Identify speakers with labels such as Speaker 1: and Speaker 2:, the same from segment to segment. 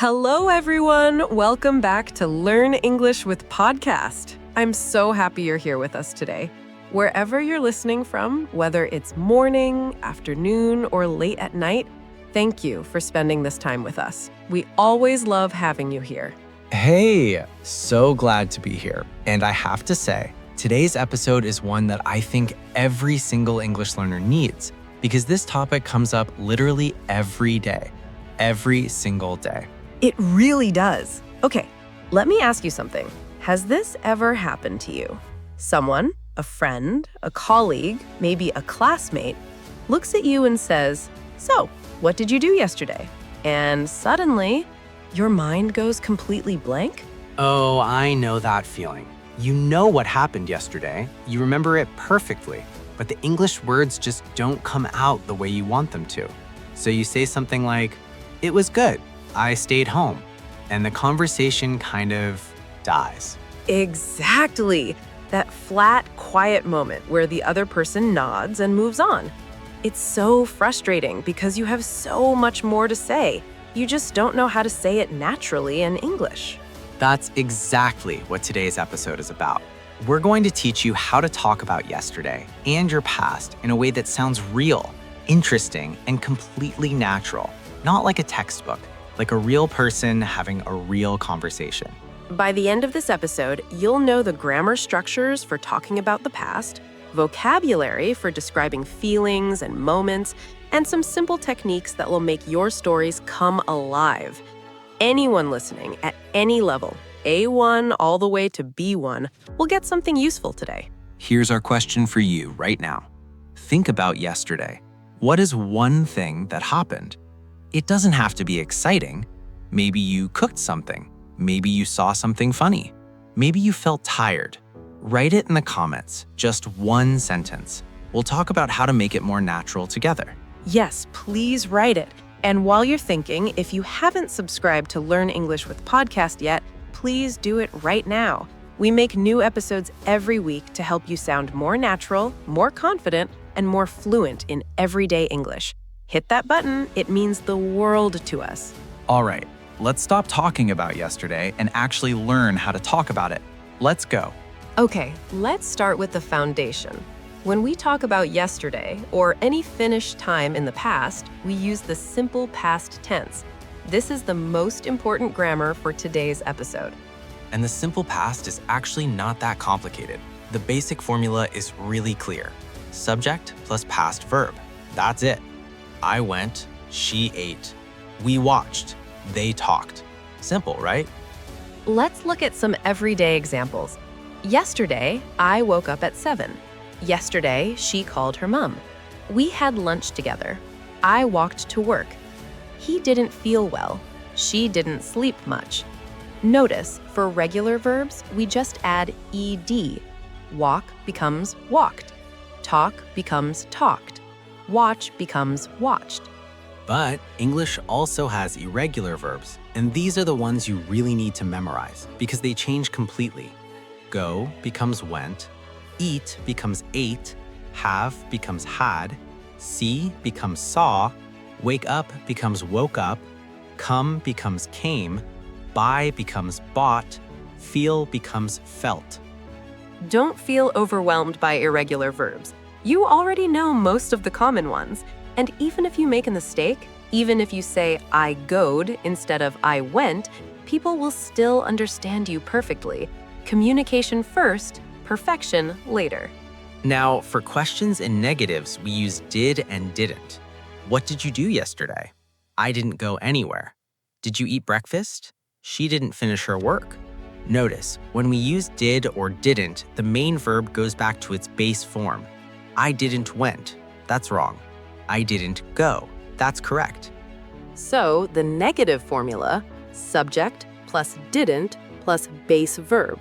Speaker 1: Hello, everyone. Welcome back to Learn English with Podcast. I'm so happy you're here with us today. Wherever you're listening from, whether it's morning, afternoon, or late at night, thank you for spending this time with us. We always love having you here.
Speaker 2: Hey, so glad to be here. And I have to say, today's episode is one that I think every single English learner needs because this topic comes up literally every single day.
Speaker 1: It really does. Okay, let me ask you something. Has this ever happened to you? Someone, a friend, a colleague, maybe a classmate, looks at you and says, "So, what did you do yesterday?" And suddenly, your mind goes completely blank?
Speaker 3: Oh, I know that feeling. You know what happened yesterday. You remember it perfectly, but the English words just don't come out the way you want them to. So you say something like, "It was good. I stayed home." And the conversation kind of dies.
Speaker 1: Exactly. That flat, quiet moment where the other person nods and moves on. It's so frustrating because you have so much more to say. You just don't know how to say it naturally in English.
Speaker 3: That's exactly what today's episode is about. We're going to teach you how to talk about yesterday and your past in a way that sounds real, interesting, and completely natural. Not like a textbook, like a real person having a real conversation.
Speaker 1: By the end of this episode, you'll know the grammar structures for talking about the past, vocabulary for describing feelings and moments, and some simple techniques that will make your stories come alive. Anyone listening at any level, A1 all the way to B1, will get something useful today.
Speaker 2: Here's our question for you right now. Think about yesterday. What is one thing that happened? It doesn't have to be exciting. Maybe you cooked something. Maybe you saw something funny. Maybe you felt tired. Write it in the comments, just one sentence. We'll talk about how to make it more natural together.
Speaker 1: Yes, please write it. And while you're thinking, if you haven't subscribed to Learn English with Podcast yet, please do it right now. We make new episodes every week to help you sound more natural, more confident, and more fluent in everyday English. Hit that button. It means the world to us.
Speaker 2: All right, let's stop talking about yesterday and actually learn how to talk about it. Let's go.
Speaker 1: Okay, let's start with the foundation. When we talk about yesterday or any finished time in the past, we use the simple past tense. This is the most important grammar for today's episode.
Speaker 2: And the simple past is actually not that complicated. The basic formula is really clear. Subject plus past verb. That's it. I went, she ate. We watched, they talked. Simple, right?
Speaker 1: Let's look at some everyday examples. Yesterday, I woke up at 7. Yesterday, she called her mom. We had lunch together. I walked to work. He didn't feel well. She didn't sleep much. Notice, for regular verbs, we just add ed. Walk becomes walked. Talk becomes talked. Watch becomes watched.
Speaker 3: But English also has irregular verbs, and these are the ones you really need to memorize because they change completely. Go becomes went. Eat becomes ate, have becomes had, see becomes saw, wake up becomes woke up, come becomes came, buy becomes bought, feel becomes felt.
Speaker 1: Don't feel overwhelmed by irregular verbs. You already know most of the common ones. And even if you make a mistake, even if you say I goed instead of I went, people will still understand you perfectly. Communication first, perfection later.
Speaker 2: Now, for questions and negatives, we use did and didn't. What did you do yesterday? I didn't go anywhere. Did you eat breakfast? She didn't finish her work. Notice, when we use did or didn't, the main verb goes back to its base form. I didn't went. That's wrong. I didn't go. That's correct.
Speaker 1: So the negative formula, subject plus didn't plus base verb.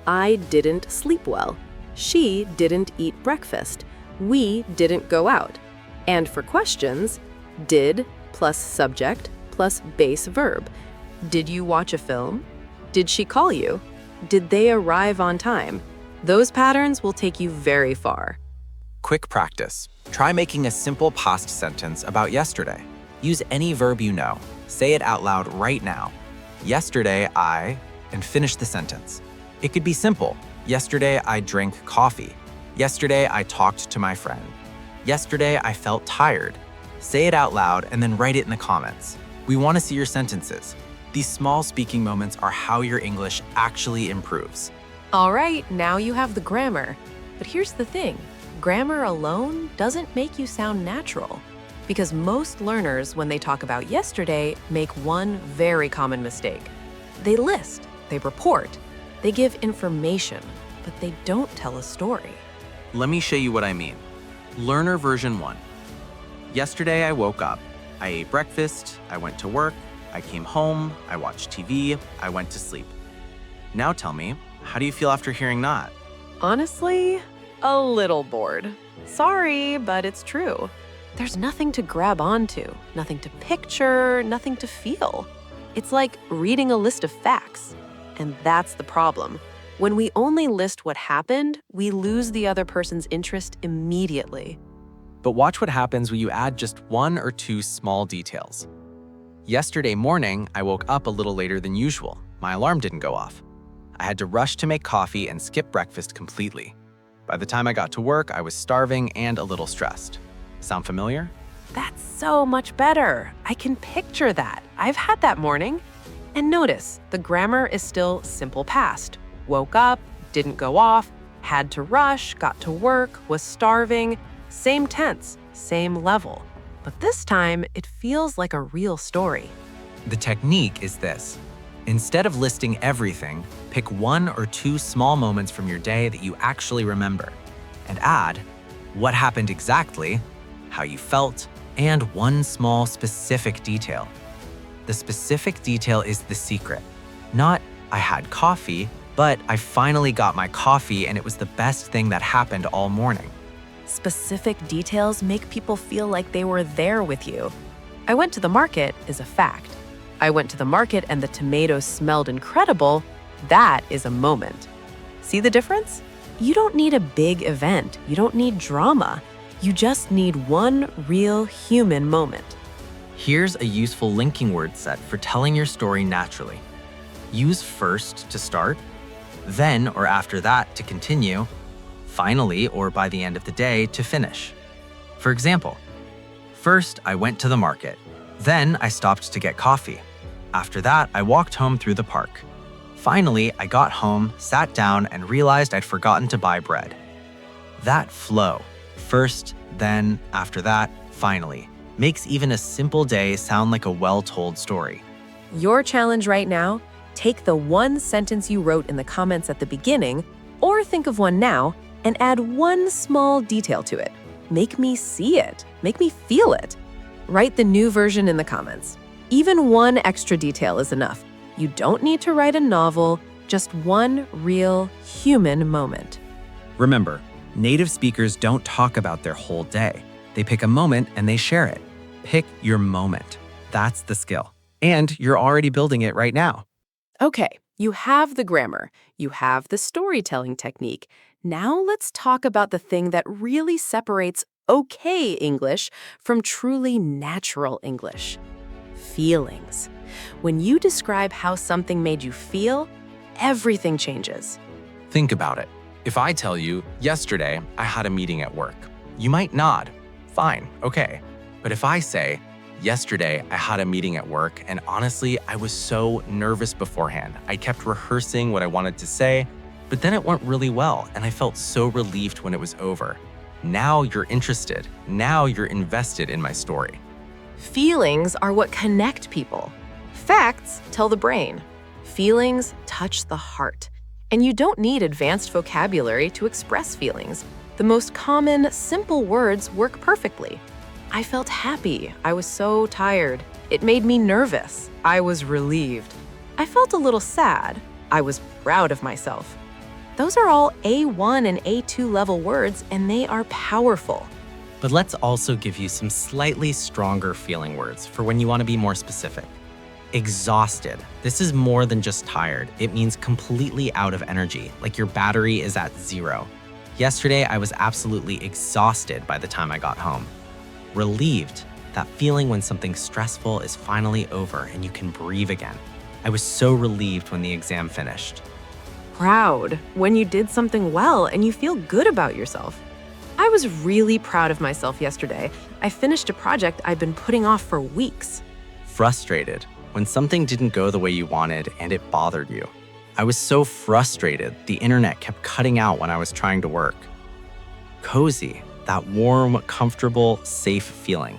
Speaker 1: I didn't sleep well. She didn't eat breakfast. We didn't go out. And for questions, did plus subject plus base verb. Did you watch a film? Did she call you? Did they arrive on time? Those patterns will take you very far.
Speaker 2: Quick practice. Try making a simple past sentence about yesterday. Use any verb you know. Say it out loud right now.
Speaker 3: Yesterday, and finish the sentence. It could be simple. Yesterday, I drank coffee. Yesterday, I talked to my friend. Yesterday, I felt tired. Say it out loud and then write it in the comments. We want to see your sentences. These small speaking moments are how your English actually improves.
Speaker 1: All right, now you have the grammar. But here's the thing, grammar alone doesn't make you sound natural. Because most learners, when they talk about yesterday, make one very common mistake. They list, they report, they give information, but they don't tell a story.
Speaker 3: Let me show you what I mean. Learner version 1. Yesterday I woke up. I ate breakfast, I went to work, I came home, I watched TV, I went to sleep. Now tell me, how do you feel after hearing that?
Speaker 1: Honestly, a little bored. Sorry, but it's true. There's nothing to grab onto, nothing to picture, nothing to feel. It's like reading a list of facts. And that's the problem. When we only list what happened, we lose the other person's interest immediately.
Speaker 3: But watch what happens when you add just 1 or 2 small details. Yesterday morning, I woke up a little later than usual. My alarm didn't go off. I had to rush to make coffee and skip breakfast completely. By the time I got to work, I was starving and a little stressed. Sound familiar?
Speaker 1: That's so much better. I can picture that. I've had that morning. And notice, the grammar is still simple past. Woke up, didn't go off, had to rush, got to work, was starving. Same tense, same level. But this time, it feels like a real story.
Speaker 3: The technique is this. Instead of listing everything, pick 1 or 2 small moments from your day that you actually remember, and add what happened exactly, how you felt, and 1 small specific detail. The specific detail is the secret. Not, I had coffee, but I finally got my coffee and it was the best thing that happened all morning.
Speaker 1: Specific details make people feel like they were there with you. I went to the market is a fact. I went to the market and the tomatoes smelled incredible. That is a moment. See the difference? You don't need a big event. You don't need drama. You just need one real human moment.
Speaker 3: Here's a useful linking word set for telling your story naturally. Use first to start, then or after that to continue, finally or by the end of the day to finish. For example, first I went to the market. Then I stopped to get coffee. After that, I walked home through the park. Finally, I got home, sat down, and realized I'd forgotten to buy bread. That flow, first, then, after that, finally, makes even a simple day sound like a well-told story.
Speaker 1: Your challenge right now, take the one sentence you wrote in the comments at the beginning, or think of one now, and add one small detail to it. Make me see it. Make me feel it. Write the new version in the comments. Even one extra detail is enough. You don't need to write a novel, just one real human moment.
Speaker 3: Remember, native speakers don't talk about their whole day. They pick a moment and they share it. Pick your moment. That's the skill. And you're already building it right now.
Speaker 1: Okay, you have the grammar. You have the storytelling technique. Now let's talk about the thing that really separates okay English from truly natural English. Feelings. When you describe how something made you feel, everything changes.
Speaker 3: Think about it. If I tell you, yesterday I had a meeting at work, you might nod. Fine, okay. But if I say, yesterday I had a meeting at work and honestly, I was so nervous beforehand. I kept rehearsing what I wanted to say, but then it went really well and I felt so relieved when it was over. Now you're interested. Now you're invested in my story.
Speaker 1: Feelings are what connect people. Facts tell the brain. Feelings touch the heart. And you don't need advanced vocabulary to express feelings. The most common, simple words work perfectly. I felt happy. I was so tired. It made me nervous. I was relieved. I felt a little sad. I was proud of myself. Those are all A1 and A2 level words, and they are powerful.
Speaker 2: But let's also give you some slightly stronger feeling words for when you want to be more specific. Exhausted. This is more than just tired. It means completely out of energy, like your battery is at 0. Yesterday, I was absolutely exhausted by the time I got home. Relieved. That feeling when something stressful is finally over and you can breathe again. I was so relieved when the exam finished.
Speaker 1: Proud, when you did something well and you feel good about yourself. I was really proud of myself yesterday. I finished a project I've been putting off for weeks.
Speaker 2: Frustrated, when something didn't go the way you wanted and it bothered you. I was so frustrated, the internet kept cutting out when I was trying to work. Cozy, that warm, comfortable, safe feeling.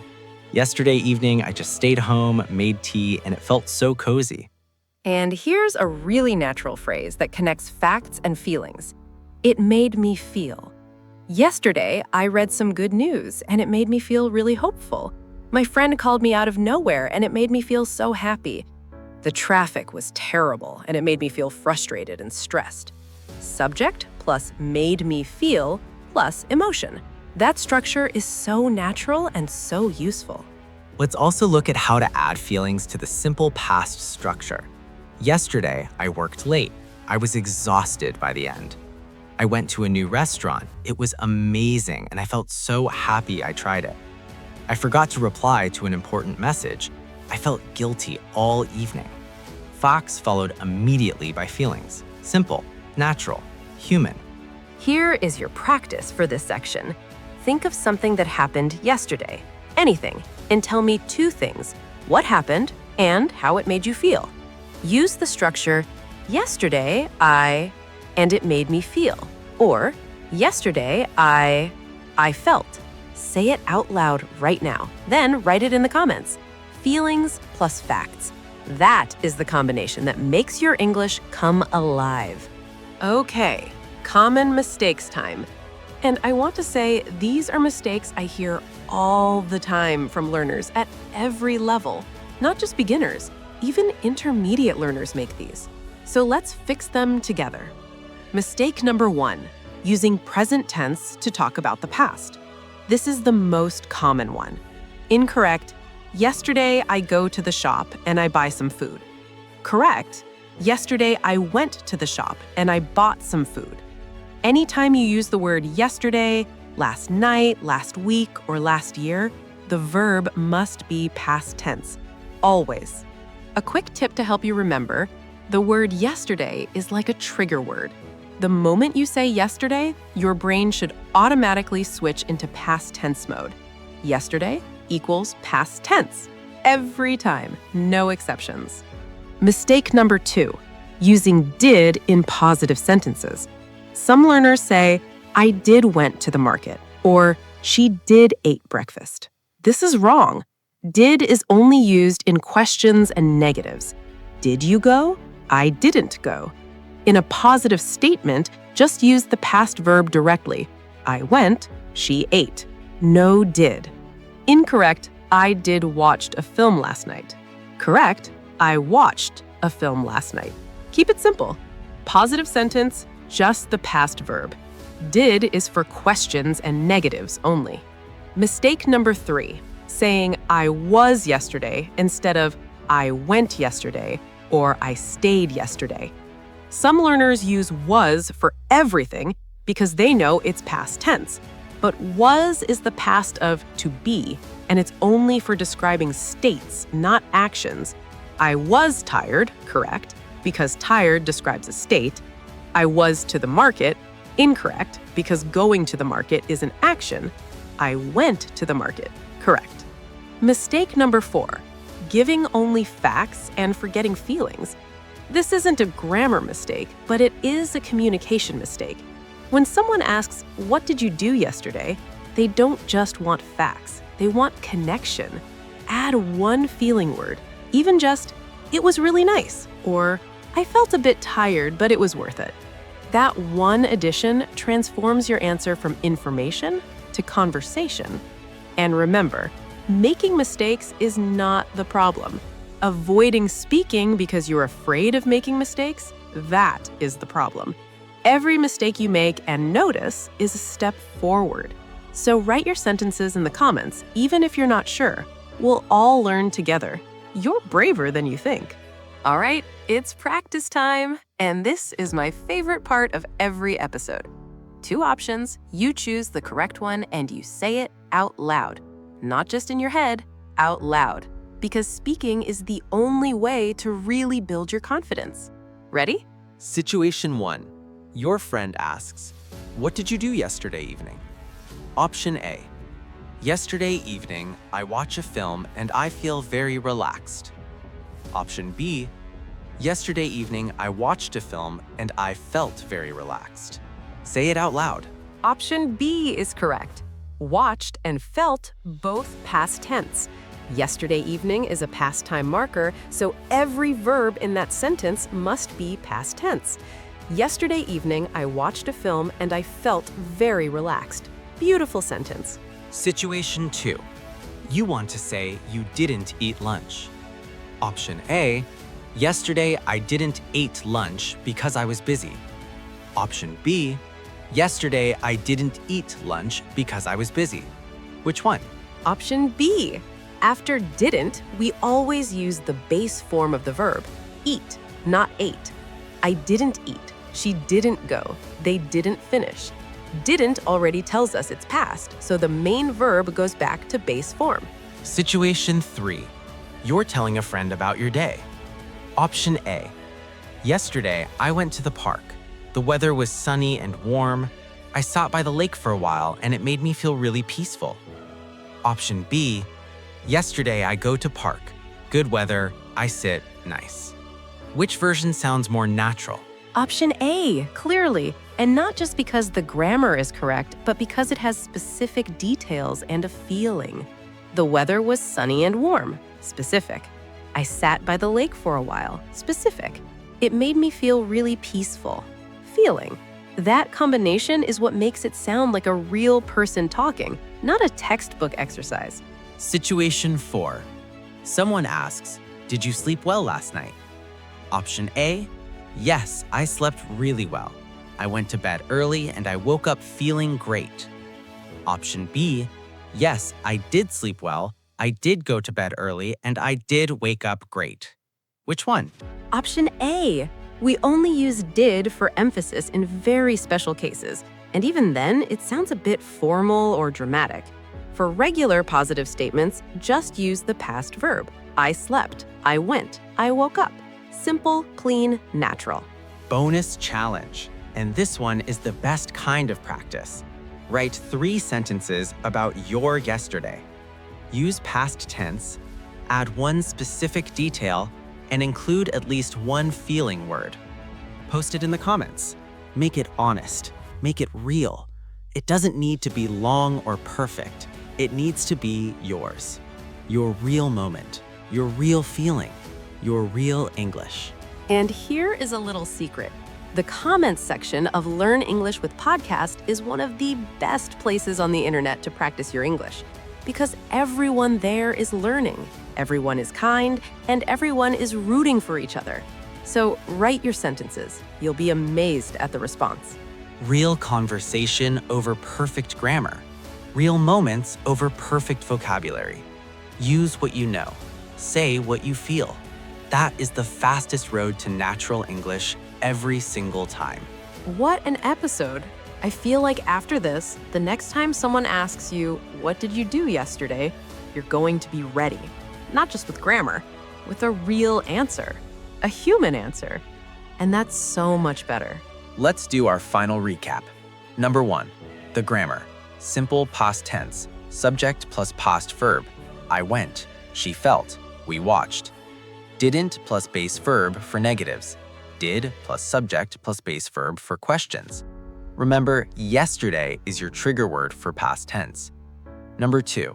Speaker 2: Yesterday evening, I just stayed home, made tea, and it felt so cozy.
Speaker 1: And here's a really natural phrase that connects facts and feelings. It made me feel. Yesterday, I read some good news, and it made me feel really hopeful. My friend called me out of nowhere, and it made me feel so happy. The traffic was terrible, and it made me feel frustrated and stressed. Subject plus made me feel plus emotion. That structure is so natural and so useful.
Speaker 2: Let's also look at how to add feelings to the simple past structure. Yesterday, I worked late. I was exhausted by the end. I went to a new restaurant. It was amazing, and I felt so happy I tried it. I forgot to reply to an important message. I felt guilty all evening. Facts followed immediately by feelings. Simple, natural, human.
Speaker 1: Here is your practice for this section. Think of something that happened yesterday, anything, and tell me two things: what happened and how it made you feel. Use the structure, yesterday I, and it made me feel, or yesterday I felt. Say it out loud right now, then write it in the comments. Feelings plus facts. That is the combination that makes your English come alive. Okay, common mistakes time. And I want to say these are mistakes I hear all the time from learners at every level, not just beginners. Even intermediate learners make these. So let's fix them together. Mistake number 1, using present tense to talk about the past. This is the most common one. Incorrect, yesterday I go to the shop and I buy some food. Correct, yesterday I went to the shop and I bought some food. Anytime you use the word yesterday, last night, last week, or last year, the verb must be past tense, always. A quick tip to help you remember, the word yesterday is like a trigger word. The moment you say yesterday, your brain should automatically switch into past tense mode. Yesterday equals past tense. Every time, no exceptions. Mistake number 2, using did in positive sentences. Some learners say, I did went to the market, or she did ate breakfast. This is wrong. Did is only used in questions and negatives. Did you go? I didn't go. In a positive statement, just use the past verb directly. I went, she ate. No did. Incorrect, I did watched a film last night. Correct, I watched a film last night. Keep it simple. Positive sentence, just the past verb. Did is for questions and negatives only. Mistake number 3, saying I was yesterday instead of I went yesterday or I stayed yesterday. Some learners use was for everything because they know it's past tense. But was is the past of to be, and it's only for describing states, not actions. I was tired, correct, because tired describes a state. I was to the market, incorrect, because going to the market is an action. I went to the market, correct. Mistake number 4, giving only facts and forgetting feelings. This isn't a grammar mistake, but it is a communication mistake. When someone asks, what did you do yesterday? They don't just want facts, they want connection. Add one feeling word, even just, it was really nice, or I felt a bit tired, but it was worth it. That one addition transforms your answer from information to conversation. And remember, making mistakes is not the problem. Avoiding speaking because you're afraid of making mistakes, that is the problem. Every mistake you make and notice is a step forward. So write your sentences in the comments, even if you're not sure. We'll all learn together. You're braver than you think. All right, it's practice time. And this is my favorite part of every episode. 2 options, you choose the correct one and you say it out loud. Not just in your head, out loud. because speaking is the only way to really build your confidence. Ready?
Speaker 3: Situation 1. Your friend asks, "What did you do yesterday evening?" Option A. Yesterday evening, I watch a film and I feel very relaxed. Option B. Yesterday evening, I watched a film and I felt very relaxed. Say it out loud.
Speaker 1: Option B is correct. Watched and felt, both past tense. Yesterday evening is a past time marker, so every verb in that sentence must be past tense. Yesterday evening, I watched a film and I felt very relaxed. Beautiful sentence.
Speaker 3: Situation 2. You want to say you didn't eat lunch. Option A. Yesterday, I didn't eat lunch because I was busy. Option B. Yesterday, I didn't eat lunch because I was busy. Which one?
Speaker 1: Option B. After didn't, we always use the base form of the verb, eat, not ate. I didn't eat. She didn't go. They didn't finish. Didn't already tells us it's past, so the main verb goes back to base form.
Speaker 3: Situation 3. You're telling a friend about your day. Option A. Yesterday, I went to the park. The weather was sunny and warm. I sat by the lake for a while and it made me feel really peaceful. Option B. Yesterday, I go to park. Good weather, I sit, nice. Which version sounds more natural?
Speaker 1: Option A, clearly, and not just because the grammar is correct, but because it has specific details and a feeling. The weather was sunny and warm, specific. I sat by the lake for a while, specific. It made me feel really peaceful, feeling. That combination is what makes it sound like a real person talking, not a textbook exercise.
Speaker 3: Situation 4. Someone asks, "Did you sleep well last night?" Option A. Yes, I slept really well. I went to bed early and I woke up feeling great. Option B. Yes, I did sleep well. I did go to bed early and I did wake up great. Which one?
Speaker 1: Option A. We only use did for emphasis in very special cases, and even then, it sounds a bit formal or dramatic. For regular positive statements, just use the past verb. I slept, I went, I woke up. Simple, clean, natural.
Speaker 3: Bonus challenge. And this one is the best kind of practice. Write 3 sentences about your yesterday. Use past tense, add 1 specific detail, and include at least 1 feeling word. Post it in the comments. Make it honest. Make it real. It doesn't need to be long or perfect. It needs to be yours. Your real moment. Your real feeling. Your real English.
Speaker 1: And here is a little secret. The comments section of Learn English with Podcast is one of the best places on the internet to practice your English, because everyone there is learning, everyone is kind, and everyone is rooting for each other. So write your sentences. You'll be amazed at the response.
Speaker 3: Real conversation over perfect grammar. Real moments over perfect vocabulary. Use what you know. Say what you feel. That is the fastest road to natural English every single time.
Speaker 1: What an episode! I feel like after this, the next time someone asks you, "What did you do yesterday?" you're going to be ready. Not just with grammar, with a real answer, a human answer. And that's so much better.
Speaker 3: Let's do our final recap. Number 1, the grammar. Simple past tense, subject plus past verb. I went, she felt, we watched. Didn't plus base verb for negatives. Did plus subject plus base verb for questions. Remember, yesterday is your trigger word for past tense. Number 2,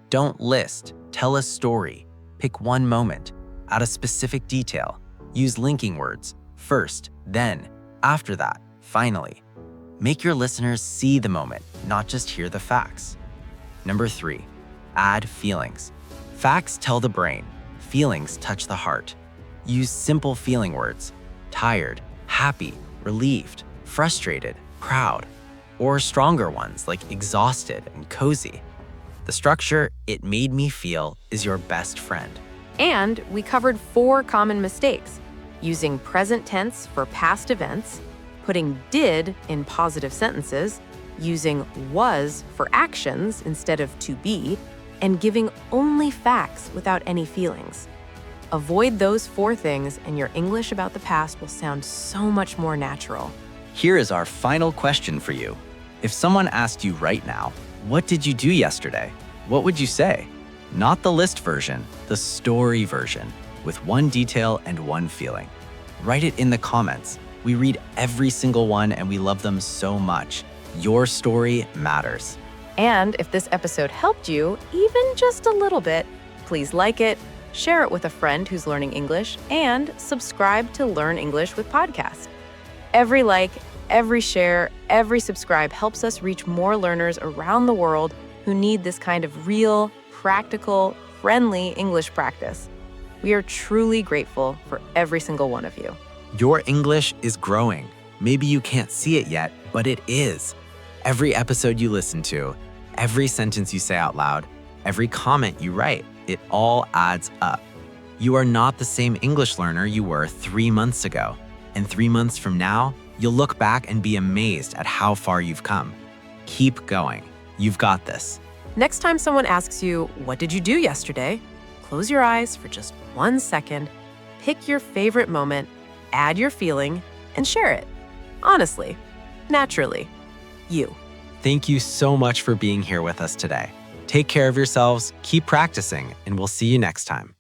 Speaker 3: don't list, tell a story. Pick 1 moment, add a specific detail. Use linking words, first, then, after that, finally. Make your listeners see the moment, not just hear the facts. Number 3, add feelings. Facts tell the brain, feelings touch the heart. Use simple feeling words, tired, happy, relieved, frustrated, proud, or stronger ones like exhausted and cozy. The structure, "it made me feel," is your best friend.
Speaker 1: And we covered 4 common mistakes: using present tense for past events, putting did in positive sentences, using was for actions instead of to be, and giving only facts without any feelings. Avoid those 4 things, and your English about the past will sound so much more natural.
Speaker 2: Here is our final question for you. If someone asked you right now, what did you do yesterday? What would you say? Not the list version, the story version, with 1 detail and 1 feeling. Write it in the comments. We read every single one and we love them so much. Your story matters.
Speaker 1: And if this episode helped you, even just a little bit, please like it, share it with a friend who's learning English, and subscribe to Learn English with Podcast. Every like, every share, every subscribe helps us reach more learners around the world who need this kind of real, practical, friendly English practice. We are truly grateful for every single one of you.
Speaker 3: Your English is growing. Maybe you can't see it yet, but it is. Every episode you listen to, every sentence you say out loud, every comment you write, it all adds up. You are not the same English learner you were 3 months ago. And 3 months from now, you'll look back and be amazed at how far you've come. Keep going. You've got this.
Speaker 1: Next time someone asks you, what did you do yesterday? Close your eyes for just 1 second, pick your favorite moment, add your feeling, and share it. Honestly, naturally, you.
Speaker 3: Thank you so much for being here with us today. Take care of yourselves, keep practicing, and we'll see you next time.